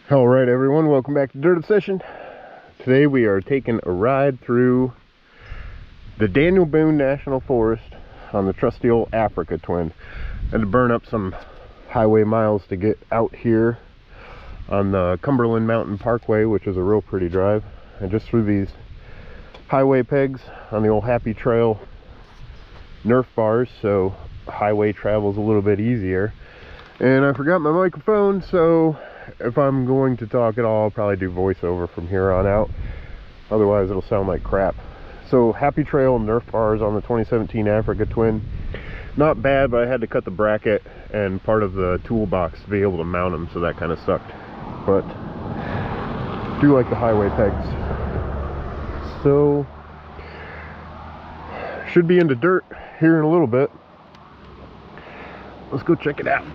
All right, everyone, welcome back to Dirt Obsession. Today we are taking a ride through the Daniel Boone National Forest on the trusty old Africa Twin. I had to burn up some highway miles to get out here on the Cumberland Mountain Parkway, which is a real pretty drive. And just through these highway pegs on the old Happy Trail Nerf bars, so highway travel's a little bit easier. And I forgot my microphone, so if I'm going to talk at all, I'll probably do voiceover from here on out. Otherwise, it'll sound like crap. So, Happy Trail Nerf bars on the 2017 Africa Twin. Not bad, but I had to cut the bracket and part of the toolbox to be able to mount them, so that kind of sucked. But do like the highway pegs. So, should be into dirt here in a little bit. Let's go check it out.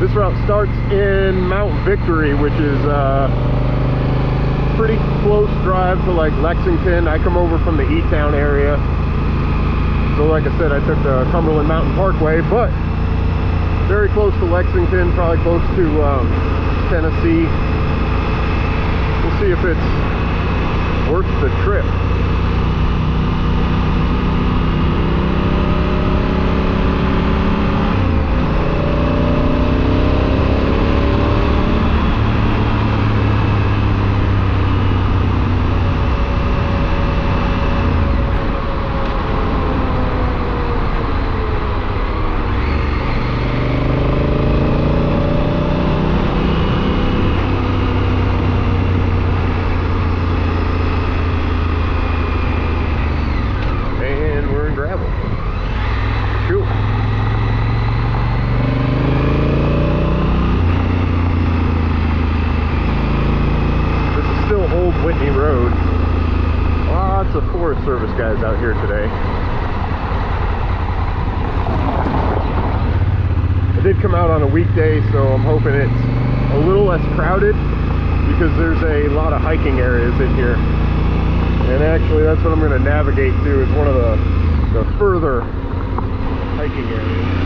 This route starts in Mount Victory, which is a pretty close drive to like Lexington. I come over from the E-Town area. So like I said, I took the Cumberland Mountain Parkway, but very close to Lexington, probably close to Tennessee. We'll see if it's worth the trip. Whitney Road. Lots of Forest Service guys out here today. I did come out on a weekday, so I'm hoping it's a little less crowded because there's a lot of hiking areas in here. And actually that's what I'm going to navigate to, is one of the further hiking areas.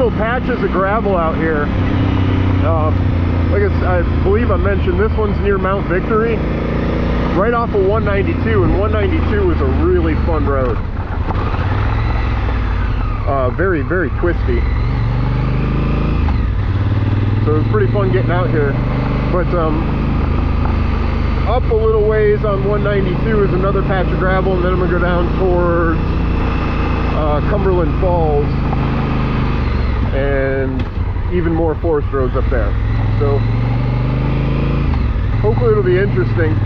Patches of gravel out here. Like I believe I mentioned, this one's near Mount Victory, right off of 192, and 192 is a really fun road. Very, very twisty. So it's pretty fun getting out here. But up a little ways on 192 is another patch of gravel, and then I'm going to go down towards Cumberland Falls. And even more forest roads up there. So hopefully it'll be interesting.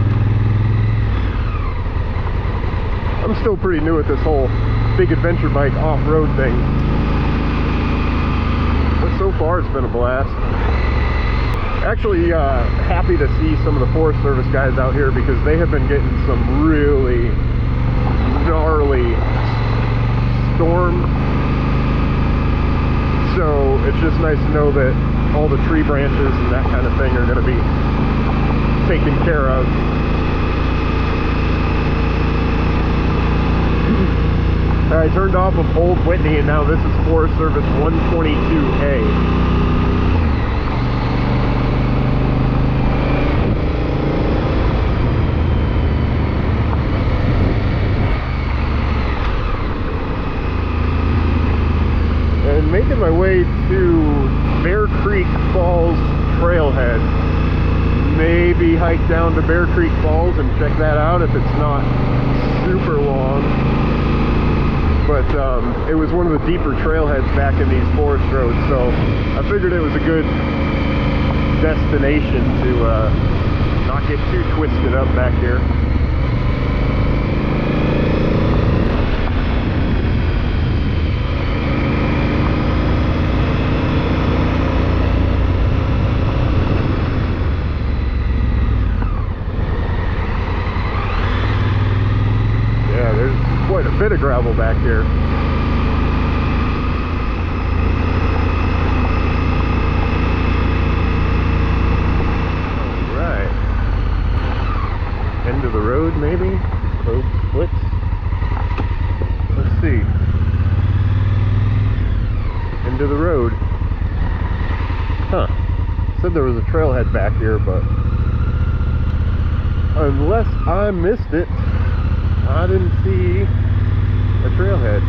I'm still pretty new at this whole big adventure bike off-road thing, but so far it's been a blast. Actually happy to see some of the Forest Service guys out here because they have been getting some really gnarly storms. So it's just nice to know that all the tree branches and that kind of thing are going to be taken care of. I turned off of Old Whitney, and now this is Forest Service 122A. Making my way to Bear Creek Falls trailhead. Maybe maybe hike down to Bear Creek Falls and check that out if it's not super long. But it was one of the deeper trailheads back in these forest roads, so I figured it was a good destination to not get too twisted up back here. Yeah, there's quite a bit of gravel back here. End of the road, maybe? Road splits? Let's see. End of the road. Huh. Said there was a trailhead back here, but unless I missed it, I didn't see a trailhead.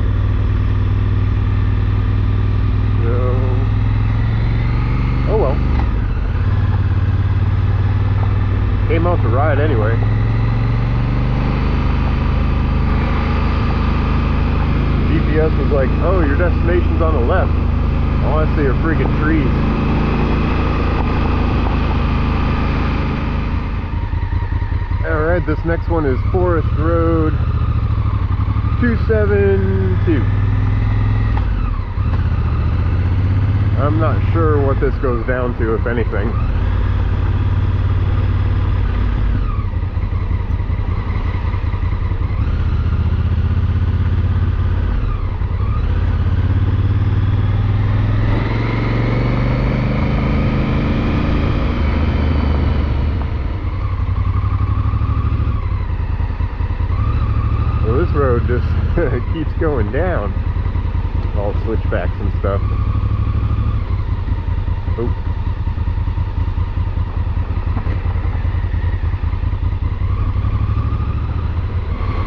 So, oh well. Came out to ride anyway. GPS was like, oh, your destination's on the left. All I see are freaking trees. Alright, this next one is Forest Road 272. I'm not sure what this goes down to, if anything. Road just keeps going down, all switchbacks and stuff. Oh.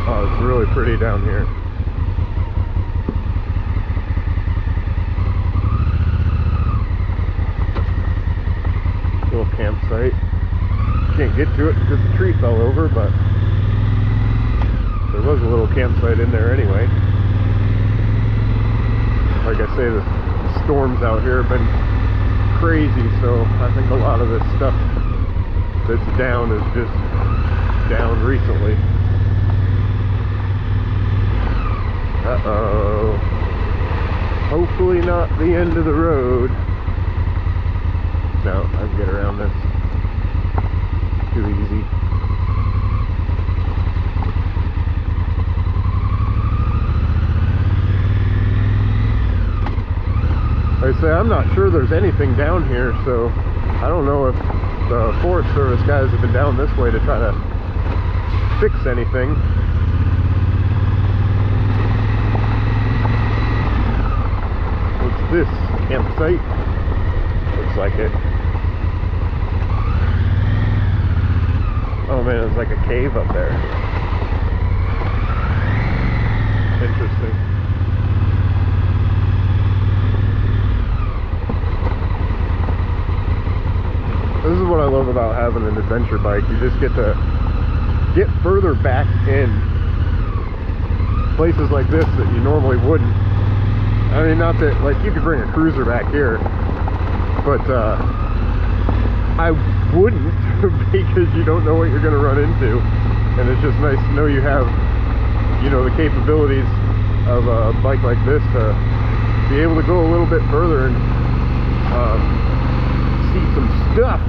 Oh, it's really pretty down here. Little campsite. Can't get to it because the tree fell over, but there was a little campsite in there anyway. Like I say, the storms out here have been crazy, so I think a lot of this stuff that's down is just down recently. Uh-oh. Hopefully not the end of the road. No, I can get around this. Too easy. Like I say, I'm not sure there's anything down here, so I don't know if the Forest Service guys have been down this way to try to fix anything. What's this? Campsite? Looks like it. Oh man, it's like a cave up there. Interesting. This is what I love about having an adventure bike. You just get to get further back in places like this that you normally wouldn't. I mean, not that, like, you could bring a cruiser back here, but I wouldn't because you don't know what you're going to run into. And it's just nice to know you have, you know, the capabilities of a bike like this to be able to go a little bit further and see some stuff.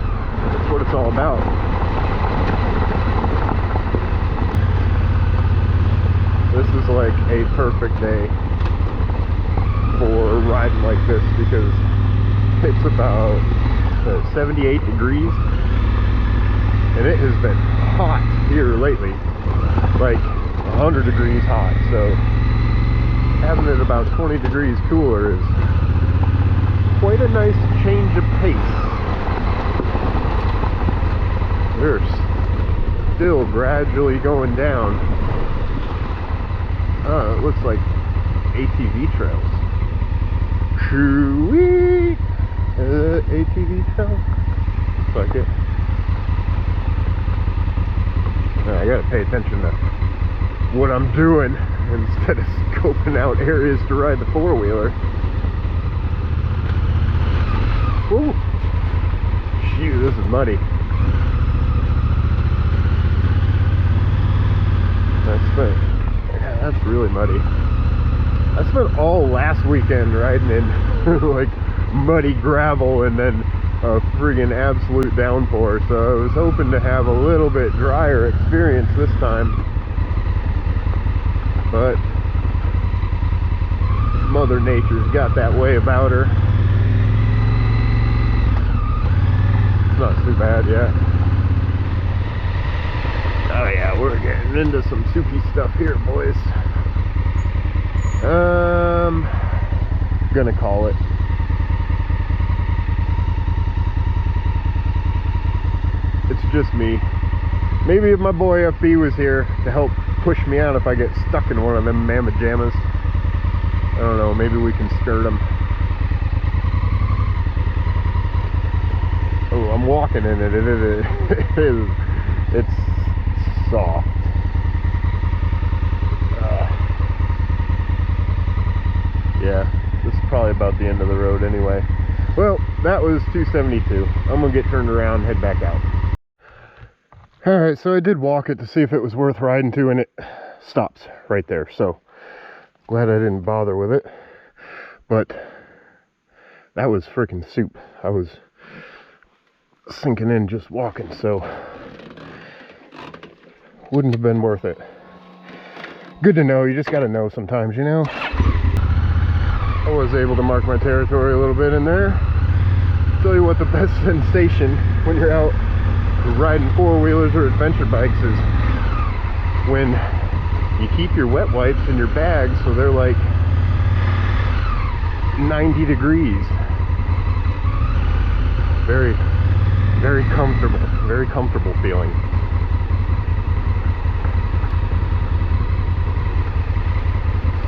That's what it's all about. This is like a perfect day for riding like this because it's about 78 degrees and it has been hot here lately, like 100 degrees hot, so having it about 20 degrees cooler is quite a nice change of pace. They're still gradually going down. It looks like ATV trails. Shoo-wee! ATV trail? Looks like it. I gotta pay attention to what I'm doing instead of scoping out areas to ride the four-wheeler. Woo! Shoot, this is muddy. That's really muddy. I spent all last weekend riding in like muddy gravel and then a friggin' absolute downpour, so I was hoping to have a little bit drier experience this time, but Mother Nature's got that way about her. It's not too bad yet. Oh yeah, we're getting into some soupy stuff here, boys. Gonna call it. It's just me. Maybe if my boy FB was here to help push me out if I get stuck in one of them mamma jammas. I don't know, maybe we can skirt them. Oh, I'm walking in it. It's soft. Yeah, this is probably about the end of the road anyway. Well, that was 272. I'm gonna get turned around and head back out. Alright, so I did walk it to see if it was worth riding to, and it stops right there. So, glad I didn't bother with it. But, that was freaking soup. I was sinking in just walking, so wouldn't have been worth it. Good to know, you just gotta know sometimes, you know? I was able to mark my territory a little bit in there. Tell you what the best sensation when you're out riding four-wheelers or adventure bikes is when you keep your wet wipes in your bag so they're like 90 degrees. Very, very comfortable feeling.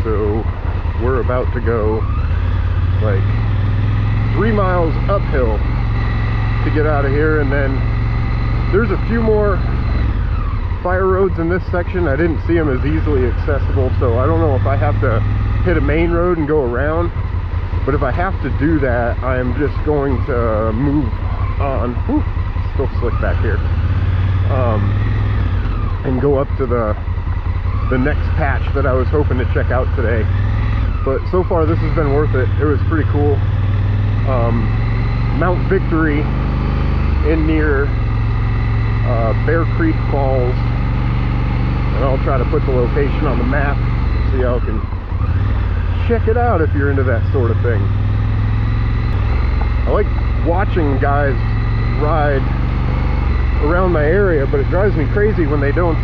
So we're about to go like 3 miles uphill to get out of here, and then there's a few more fire roads in this section. I didn't see them as easily accessible, so I don't know if I have to hit a main road and go around, but if I have to do that, I'm just going to move on. Whew, still slick back here, and go up to the next patch that I was hoping to check out today. But so far this has been worth it. It was pretty cool. Mount Victory in near Bear Creek Falls, and I'll try to put the location on the map so y'all can check it out if you're into that sort of thing. I like watching guys ride around my area, but it drives me crazy when they don't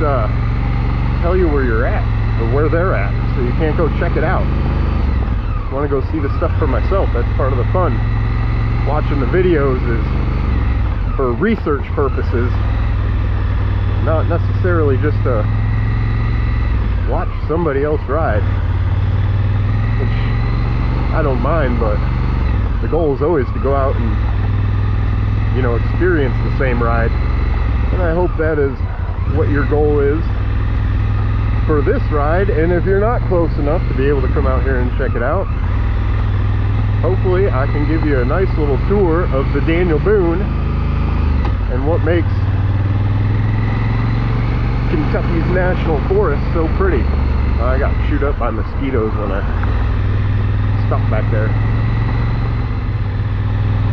tell you where you're at or where they're at, so you can't go check it out. I want to go see the stuff for myself. That's part of the fun. Watching the videos is for research purposes, not necessarily just to watch somebody else ride, which I don't mind, but the goal is always to go out and, you know, experience the same ride, and I hope that is what your goal is for this ride. And if you're not close enough to be able to come out here and check it out, hopefully I can give you a nice little tour of the Daniel Boone and what makes Kentucky's National Forest so pretty. I got chewed up by mosquitoes when I stopped back there.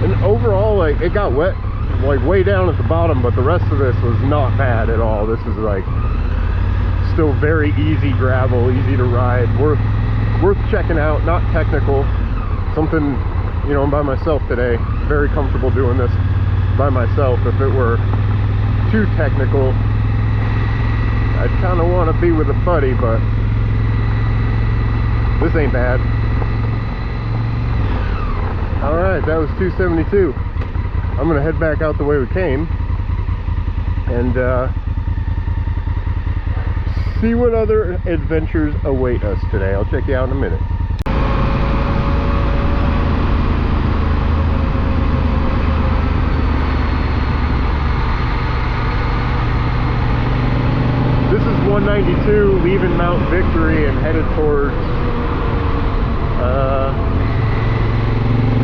And overall, like, it got wet like way down at the bottom, but the rest of this was not bad at all. This is like still very easy gravel, easy to ride, worth checking out. Not technical, something, you know, I'm by myself today, very comfortable doing this by myself. If it were too technical, I'd kind of want to be with a buddy, but this ain't bad. Alright, that was 272. I'm gonna head back out the way we came and see what other adventures await us today. I'll check you out in a minute. 192, leaving Mount Victory and headed towards,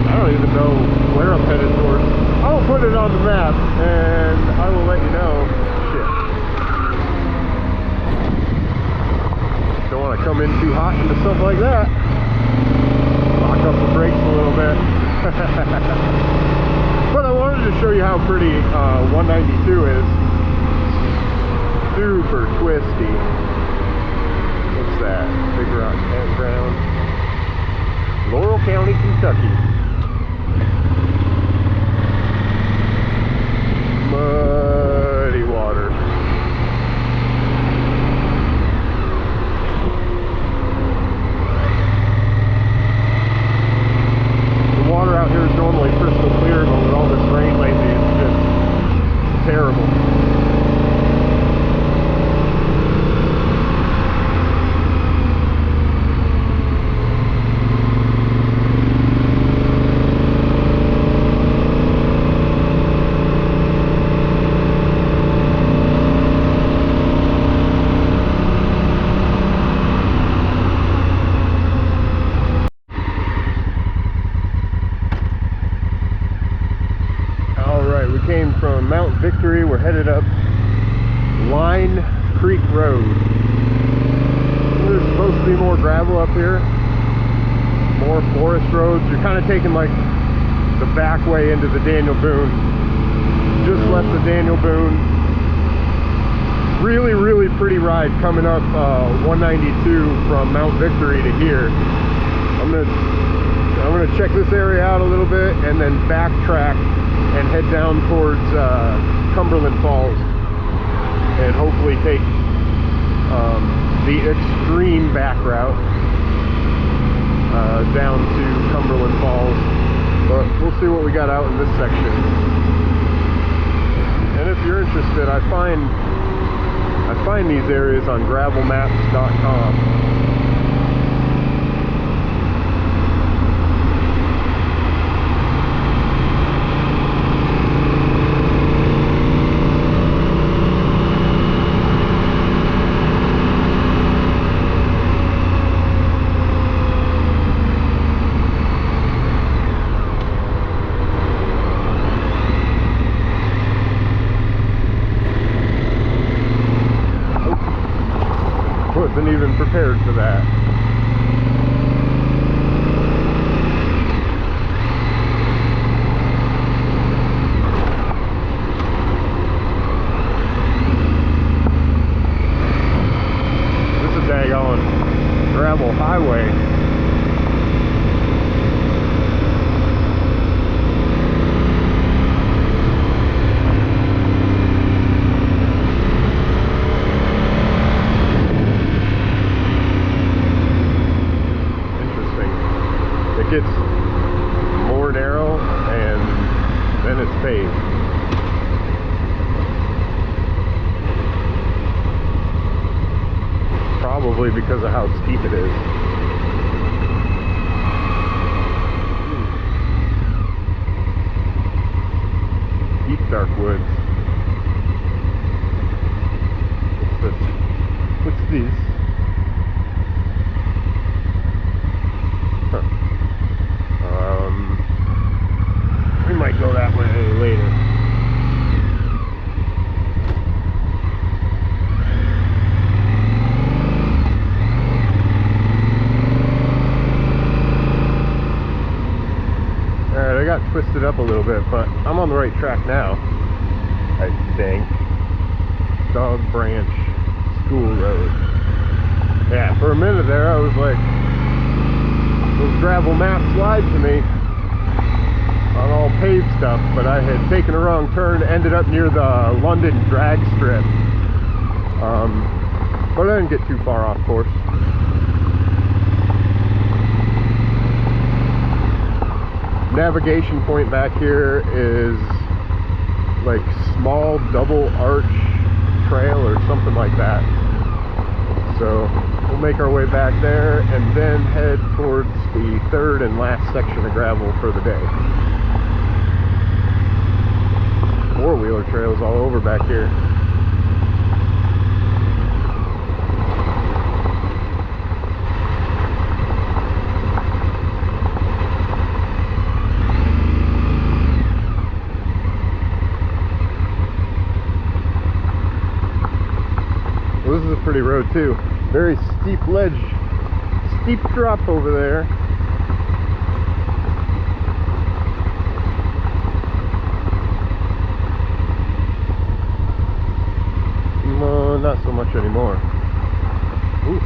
I don't even know where I'm headed towards. I'll put it on the map and I will let you know. Shit. Don't want to come in too hot into stuff like that. Lock up the brakes a little bit. But I wanted to show you how pretty 192 is. Super twisty. What's that? Big Rock Campground. Laurel County, Kentucky. Muddy water. The water out here is normally crystal clear, but with all this rain lately, it's just terrible. Came from Mount Victory. We're headed up Line Creek Road. There's supposed to be more gravel up here, more forest roads. You're kind of taking like the back way into the Daniel Boone. Just left the Daniel Boone. Really, really pretty ride coming up 192 from Mount Victory to here. I'm gonna check this area out a little bit and then backtrack and head down towards Cumberland Falls and hopefully take the extreme back route down to Cumberland Falls. But we'll see what we got out in this section. And if you're interested, I find these areas on gravelmaps.com. Wasn't even prepared for that. This is a daggone gravel highway. It gets more narrow and then it's paved. Probably because of how steep it is. Deep dark woods. What's this? Huh. We might go that way later. Alright, I got twisted up a little bit, but I'm on the right track now, I think. Dog Branch School Road. Yeah, for a minute there I was like, those gravel maps lied to me on all paved stuff, but I had taken a wrong turn, ended up near the London drag strip. But I didn't get too far off course. Navigation point back here is like small double arch trail or something like that. So we'll make our way back there and then head towards the third and last section of gravel for the day. Four-wheeler trails all over back here. this is a pretty road too. Very steep ledge, steep drop over there. No, not so much anymore. Ooh.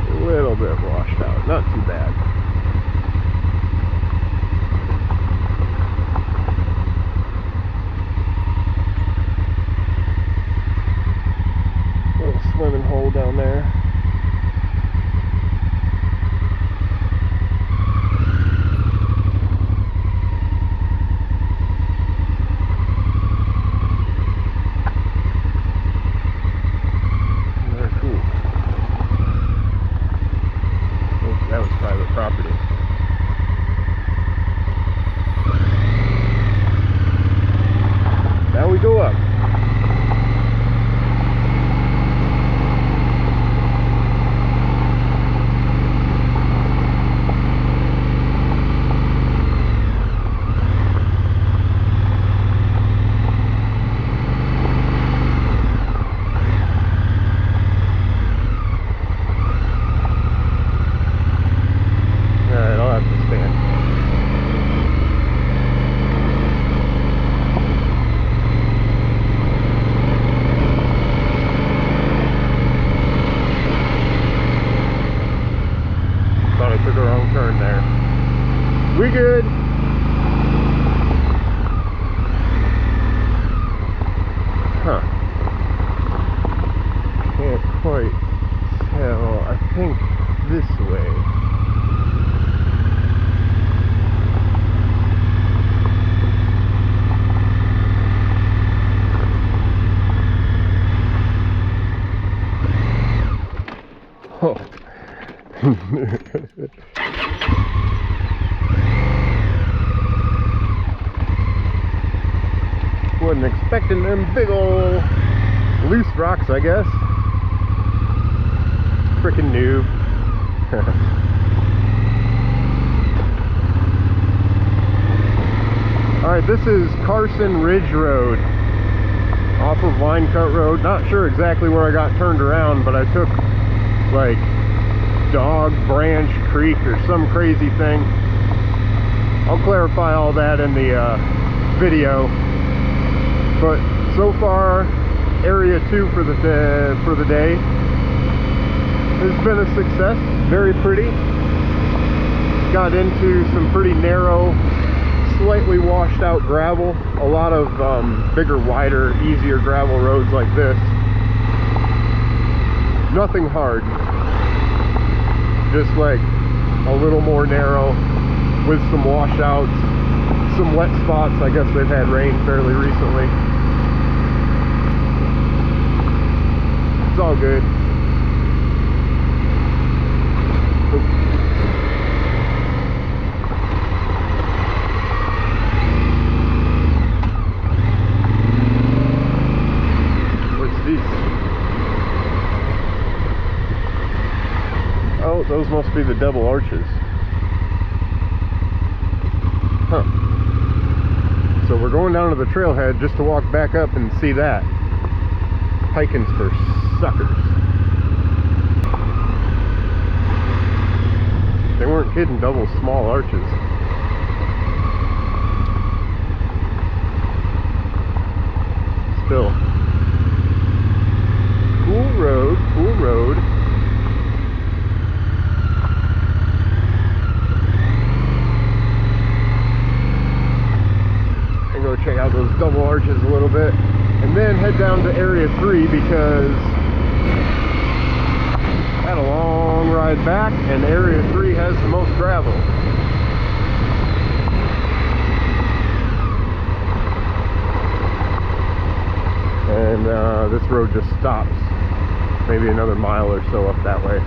A little bit washed out, not too bad. Little swimming hole down there. Property. Now we go up. Took a wrong turn there. We good. Huh. Can't quite tell. I think this way. Oh. Wasn't expecting them big ol' loose rocks, I guess. Frickin' noob. Alright, this is Carson Ridge Road off of Line Cut Road. Not sure exactly where I got turned around, but I took like Dog Branch Creek or some crazy thing. I'll clarify all that in the video. But so far, area 2 for the day has been a success. Very pretty. Got into some pretty narrow, slightly washed out gravel. A lot of bigger, wider, easier gravel roads like this. Nothing hard. Just like a little more narrow with some washouts, some wet spots. I guess they've had rain fairly recently. It's all good. What's these? Oh, those must be the double arches. Huh. So we're going down to the trailhead just to walk back up and see that. Hiking's for suckers. They weren't kidding, double small arches. Still. Cool road, cool road. And go check out those double arches a little bit. And then head down to area 3 because I had a long ride back and area 3 has the most gravel. And this road just stops maybe another mile or so up that way.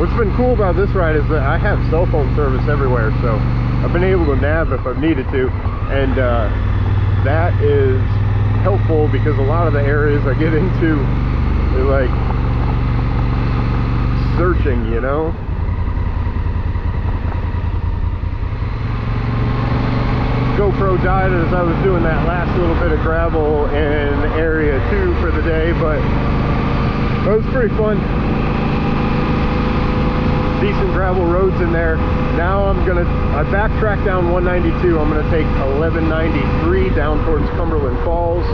What's been cool about this ride is that I have cell phone service everywhere, so I've been able to nav if I've needed to, and that is helpful because a lot of the areas I get into, they're like searching, you know? GoPro died as I was doing that last little bit of gravel in area 2 for the day, but it was pretty fun. Decent gravel roads in there. Now I backtracked down 192. I'm gonna take 1193 down towards Cumberland Falls,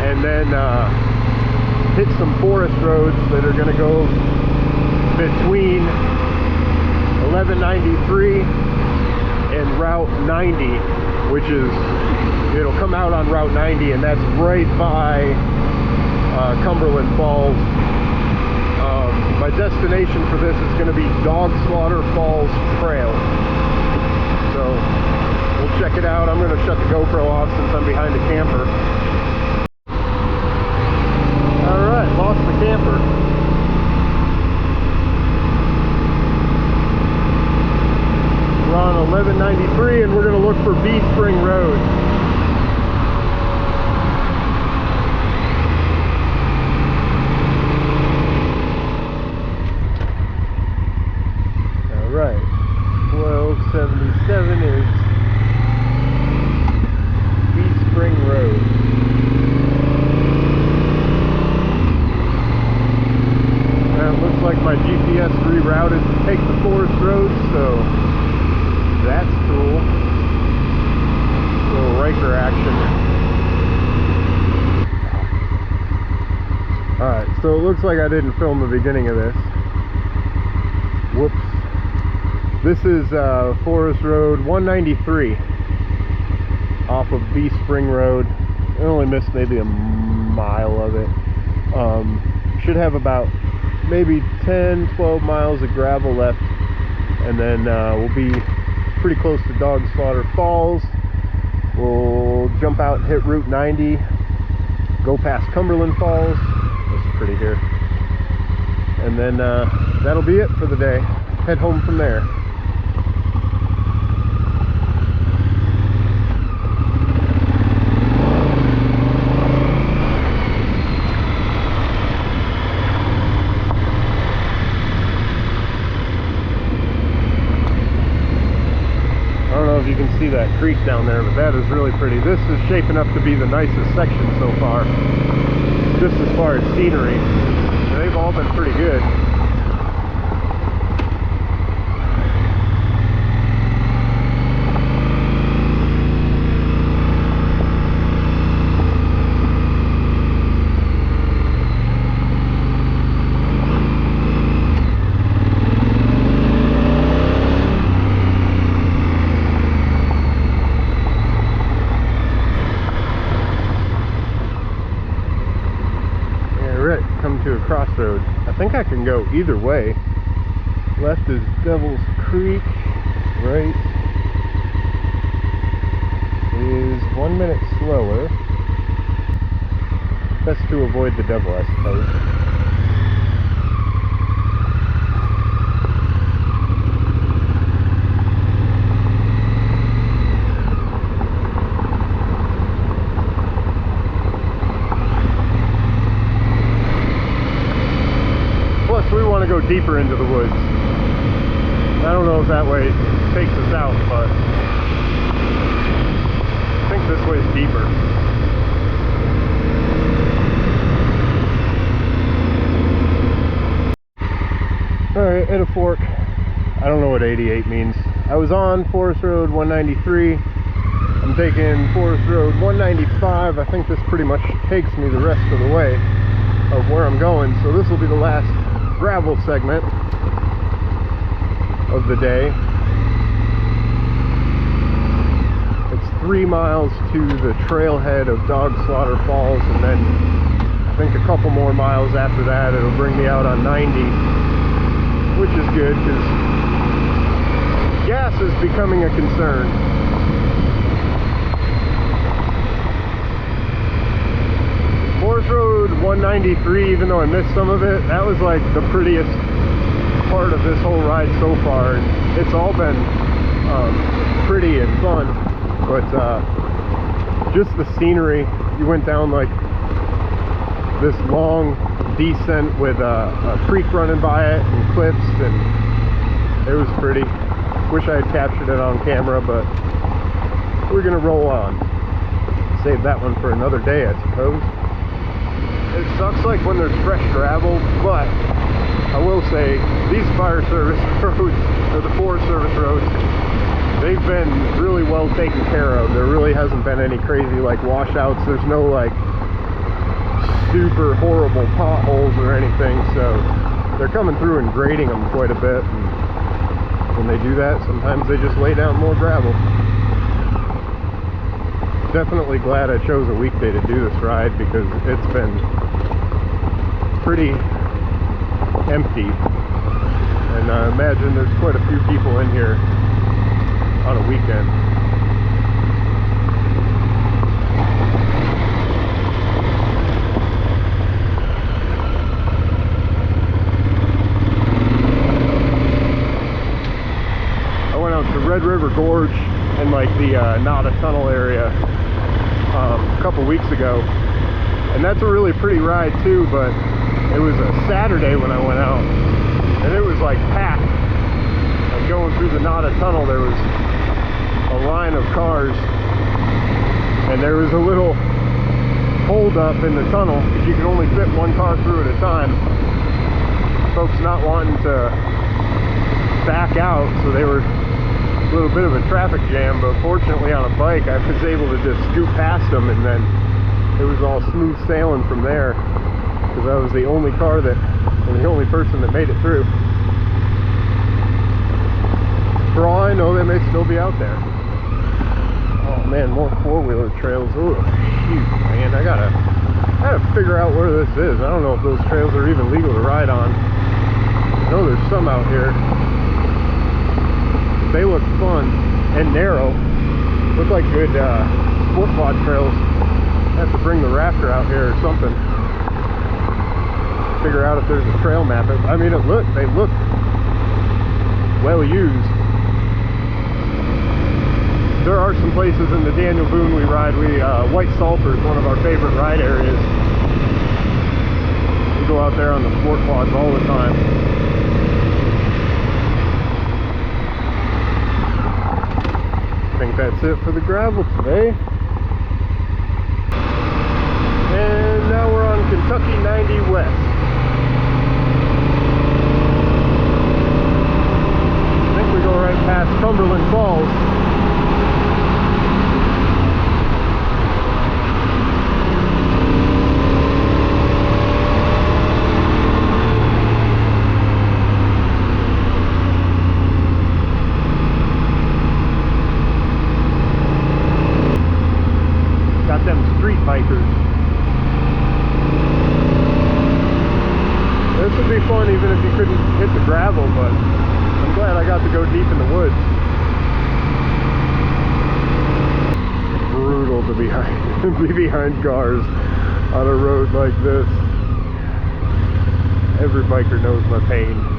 and then hit some forest roads that are gonna go between 1193 and Route 90, which is, it'll come out on Route 90, and that's right by Cumberland Falls. My destination for this is going to be Dog Slaughter Falls Trail, so we'll check it out. I'm going to shut the GoPro off since I'm behind a camper. Alright, lost the camper. We're on 1193 and we're going to look for Bee Spring Road. Alright, 1277 is Bee Spring Road. And it looks like my GPS rerouted to take the forest road, so that's cool. Little Riker action. Alright, so it looks like I didn't film the beginning of this. Whoops. This is Forest Road 193 off of Bee Spring Road. I only missed maybe a mile of it. Should have about maybe 10-12 miles of gravel left, and then we'll be pretty close to Dog Slaughter Falls. We'll jump out and hit Route 90, go past Cumberland Falls. That's pretty here. And then that'll be it for the day. Head home from there. You can see that creek down there, but that is really pretty. This is shaping up to be the nicest section so far, just as far as scenery. They've all been pretty good. Come to a crossroad. I think I can go either way. Left is Devil's Creek, right is 1 minute slower. Best to avoid the devil, I suppose. We want to go deeper into the woods. I don't know if that way takes us out, but I think this way is deeper. Alright, at a fork. I don't know what 88 means. I was on Forest Road 193. I'm taking Forest Road 195. I think this pretty much takes me the rest of the way of where I'm going, so this will be the last gravel segment of the day. It's 3 miles to the trailhead of Dog Slaughter Falls, and then I think a couple more miles after that it'll bring me out on 90, which is good because gas is becoming a concern. Forest Road 193, even though I missed some of it, that was like the prettiest part of this whole ride so far, and it's all been pretty and fun, but just the scenery. You went down like this long descent with a creek running by it and cliffs, and it was pretty. Wish I had captured it on camera, but we're gonna roll on. Save that one for another day, I suppose. It sucks like when there's fresh gravel, but I will say these fire service roads, or the Forest Service roads, they've been really well taken care of. There really hasn't been any crazy like washouts. There's no like super horrible potholes or anything, so they're coming through and grading them quite a bit, and when they do that, sometimes they just lay down more gravel. Definitely glad I chose a weekday to do this ride, because it's been pretty empty, and I imagine there's quite a few people in here on a weekend. I went out to Red River Gorge and like the Nada Tunnel area a couple weeks ago, and that's a really pretty ride too, but it was a Saturday when I went out, and it was like packed. Like going through the Nada Tunnel, there was a line of cars, and there was a little hold up in the tunnel because you could only fit one car through at a time. Folks not wanting to back out, so they were a little bit of a traffic jam, but fortunately on a bike I was able to just scoot past them, and then it was all smooth sailing from there, because I was the only car that, and the only person that made it through. For all I know, they may still be out there. Oh man, more four-wheeler trails. Oh shoot, man, I gotta figure out where this is. I don't know if those trails are even legal to ride on. I know there's some out here. They look fun and narrow. Look like good sport quad trails. I have to bring the Raptor out here or something. Figure out if there's a trail map. I mean, they look well used. There are some places in the Daniel Boone we ride. White Sulphur is one of our favorite ride areas. We go out there on the sport quads all the time. I think that's it for the gravel today. And now we're on Kentucky 90 West. I think we go right past Cumberland Falls. Bikers. This would be fun even if you couldn't hit the gravel, but I'm glad I got to go deep in the woods. It's brutal to be behind cars on a road like this. Every biker knows my pain.